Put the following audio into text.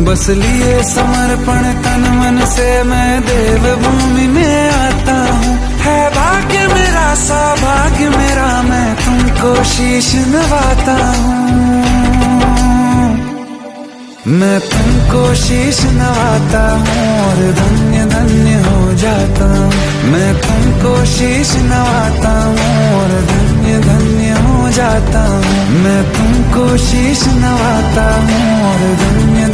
बस लिए समर्पण तन मन से मैं देवभूमि में आता हूँ। है भाग्य मेरा सौभाग्य मेरा, मैं तुमको शीश नवाता हूँ। मैं तुमको शीश नवाता हूँ और धन्य धन्य हो जाता हूँ। मैं तुमको शीश नवाता हूँ और धन्य धन्य हो जाता हूँ। मैं तुमको शीश नवाता हूँ और धन्य